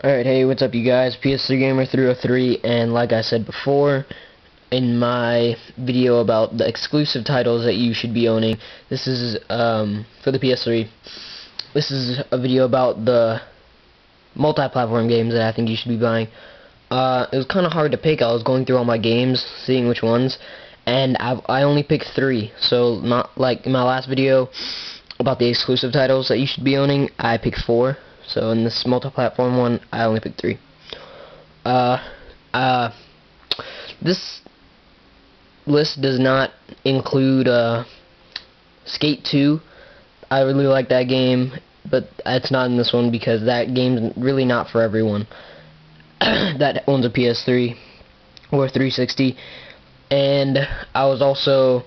Alright, hey, what's up you guys? ps3 Gamer 303, and like I said before in my video about the exclusive titles that you should be owning, this is for the PS3. This is a video about the multi-platform games that I think you should be buying. It was kind of hard to pick. I was going through all my games, seeing which ones, and I only picked 3. So not like in my last video about the exclusive titles that you should be owning, I picked 4. So in this multi-platform one, I only picked 3. This list does not include Skate 2. I really like that game, but it's not in this one because that game's really not for everyone that owns a PS3 or 360. And I was also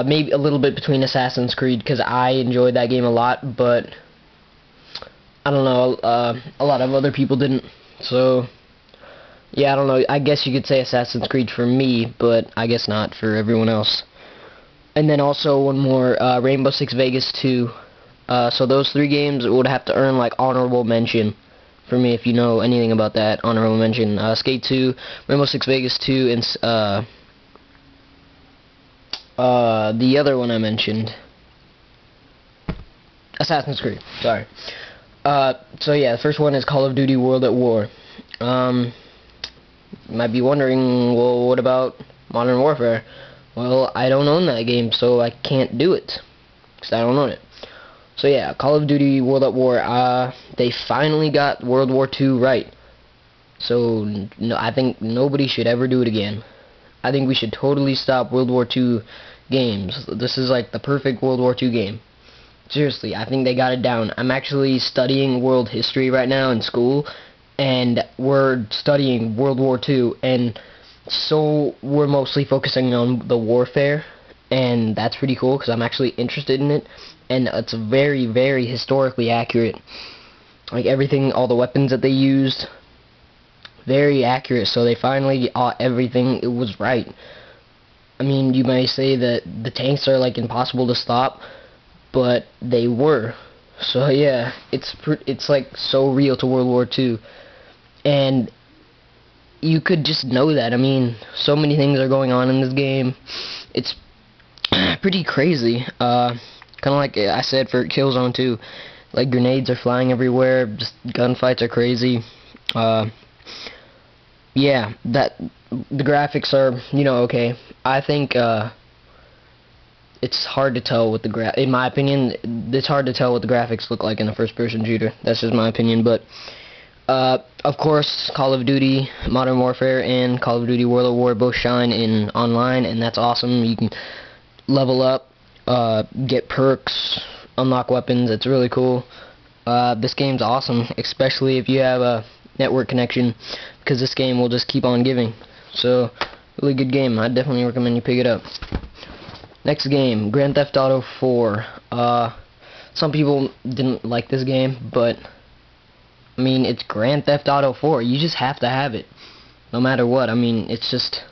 maybe a little bit between Assassin's Creed because I enjoyed that game a lot, but I don't know, a lot of other people didn't. So yeah, I don't know, I guess you could say Assassin's Creed for me, but I guess not for everyone else. And then also one more, Rainbow Six Vegas 2. So those 3 games would have to earn like honorable mention for me if you know anything about that. Honorable mention, Skate 2, Rainbow Six Vegas 2, and the other one I mentioned, Assassin's Creed, sorry. So yeah, the first one is Call of Duty World at War. You might be wondering, well, what about Modern Warfare? Well, I don't own that game, so I can't do it, because I don't own it. So yeah, Call of Duty World at War, they finally got World War II right. So, no, I think nobody should ever do it again. I think we should totally stop World War II games. This is like the perfect World War II game. Seriously, I think they got it down. I'm actually studying world history right now in school, and we're studying World War II, and so we're mostly focusing on the warfare, and that's pretty cool because I'm actually interested in it, and it's very, very historically accurate. Like everything, all the weapons that they used, very accurate, so they finally got everything, it was right. I mean, you may say that the tanks are like impossible to stop, but they were. So yeah, it's like so real to World War II, and you could just know that. I mean, so many things are going on in this game. It's pretty crazy. Kind of like I said for Killzone 2, like grenades are flying everywhere. Just gunfights are crazy. Yeah, that the graphics are, you know, okay. I think it's hard to tell what the in my opinion, it's hard to tell what the graphics look like in a first-person shooter. That's just my opinion, but of course, Call of Duty Modern Warfare and Call of Duty World at War both shine in online, and that's awesome. You can level up, get perks, unlock weapons. It's really cool. This game's awesome, especially if you have a network connection, because this game will just keep on giving. So, really good game. I definitely recommend you pick it up. Next game, Grand Theft Auto 4. Some people didn't like this game, but I mean, it's Grand Theft Auto 4. You just have to have it, no matter what. I mean, it's just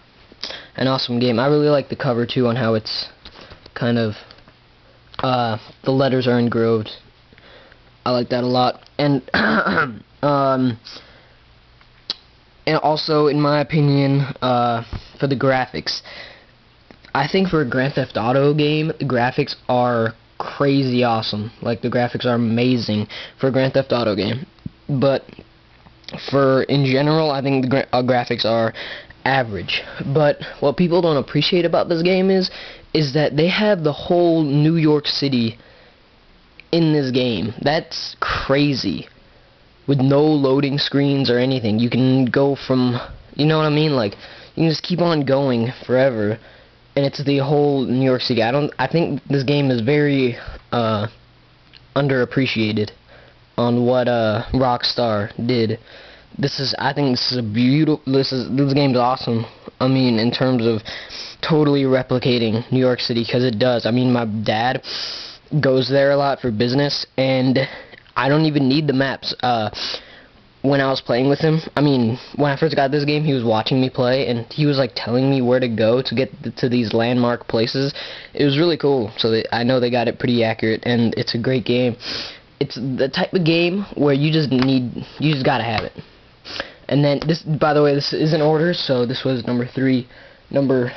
an awesome game. I really like the cover too, on how it's kind of the letters are engraved. I like that a lot. And and also, in my opinion, for the graphics, I think for a Grand Theft Auto game, the graphics are crazy awesome. Like, the graphics are amazing for a Grand Theft Auto game. But for in general, I think the graphics are average. But what people don't appreciate about this game is that they have the whole New York City in this game. That's crazy. With no loading screens or anything. You can go from, you know what I mean? Like, you can just keep on going forever. And it's the whole New York City. I think this game is very underappreciated on what Rockstar did. I think this is a beautiful. This game's awesome. I mean, in terms of totally replicating New York City, because it does. I mean, my dad goes there a lot for business, and I don't even need the maps. When I was playing with him, I mean, when I first got this game, he was watching me play, and he was like telling me where to go to get to these landmark places. It was really cool. So I know they got it pretty accurate, and it's a great game. it's the type of game where you just gotta have it. And then this, by the way, this is in order, so this was number 3, number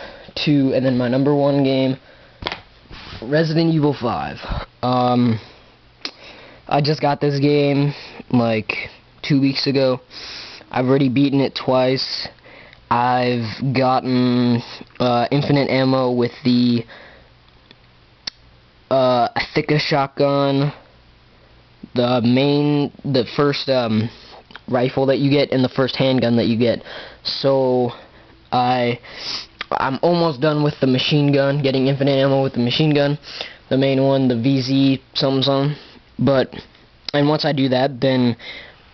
2, and then my number 1 game, Resident Evil 5. I just got this game like 2 weeks ago. I've already beaten it twice. I've gotten infinite ammo with the Thicka shotgun, the first rifle that you get, and the first handgun that you get. So I'm almost done with the machine gun, getting infinite ammo with the machine gun, the main one, the VZ something. And once I do that, then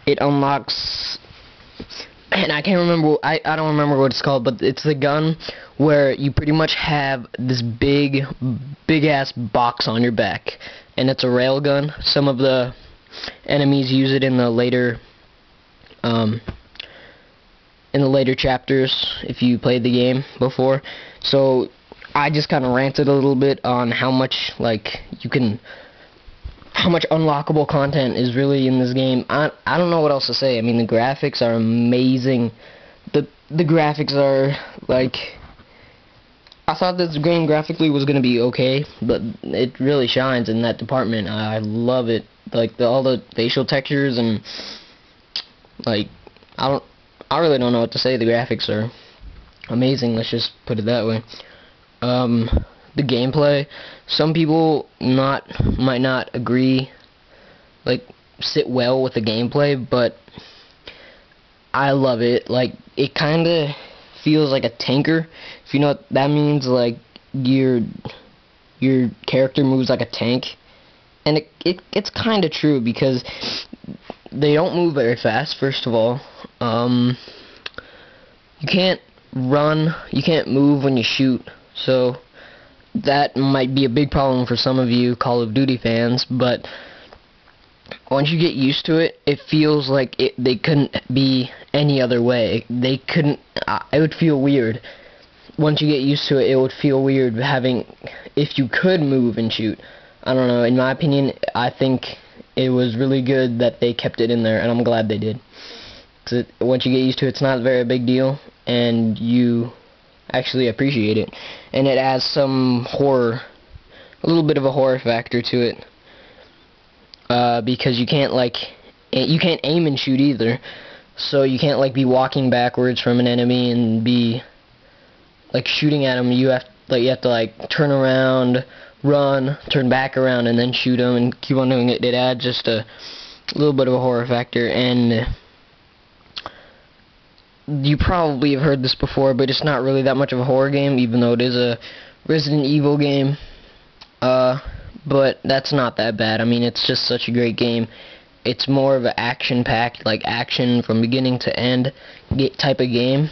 it unlocks, and I can't remember, I don't remember what it's called, but it's the gun where you pretty much have this big ass box on your back, and it's a rail gun. Some of the enemies use it in the later chapters if you played the game before. So I just kind of ranted a little bit on how much how much unlockable content is really in this game. I don't know what else to say. I mean, the graphics are amazing. The graphics are like, I thought this game graphically was gonna be okay, but it really shines in that department. I love it. Like all the facial textures, and like I really don't know what to say. The graphics are amazing. Let's just put it that way. The gameplay, some people might not agree, like sit well with the gameplay, but I love it. Like, it kind of feels like a tanker, if you know what that means. Like your character moves like a tank, and it's kind of true, because they don't move very fast. First of all, you can't run, you can't move when you shoot, so that might be a big problem for some of you Call of Duty fans. But once you get used to it, it feels like they couldn't be any other way. They couldn't, it would feel weird. Once you get used to it, it would feel weird if you could move and shoot. I don't know, in my opinion, I think it was really good that they kept it in there, and I'm glad they did. Because once you get used to it, it's not a very big deal, and you actually appreciate it. And it adds some horror, a little bit of a horror factor to it, because you can't aim and shoot either, so you can't like be walking backwards from an enemy and be like shooting at them. You have to like turn around, run, turn back around, and then shoot them, and keep on doing it. It adds just a little bit of a horror factor. And you probably have heard this before, but it's not really that much of a horror game, even though it is a Resident Evil game. But that's not that bad. I mean, it's just such a great game. It's more of an action-packed, like action from beginning to end type of game,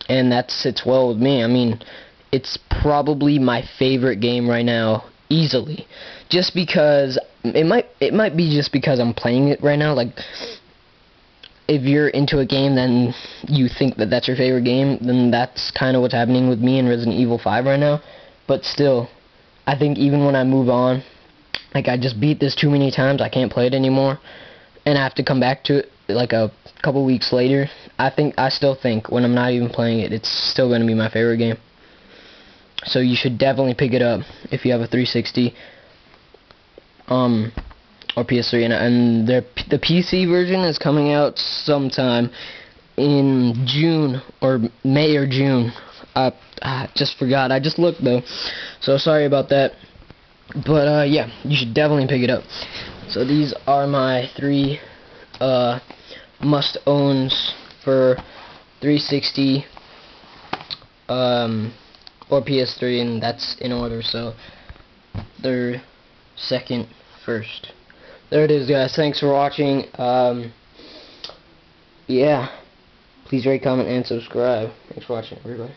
and that sits well with me. I mean, it's probably my favorite game right now, easily. Just because it might be just because I'm playing it right now. Like, if you're into a game, then you think that that's your favorite game, then that's kind of what's happening with me in Resident Evil 5 right now. But still, I think even when I move on, like, I just beat this too many times, I can't play it anymore, and I have to come back to it like a couple weeks later. I still think when I'm not even playing it, it's still going to be my favorite game. So you should definitely pick it up if you have a 360 or PS3, and the PC version is coming out sometime in June or May or June. I just forgot. I just looked though, so sorry about that. But yeah, you should definitely pick it up. So these are my 3 must-owns for 360 or PS3, and that's in order. So third, second, first. There it is, guys. Thanks for watching. Yeah, please rate, comment, and subscribe. Thanks for watching, everybody.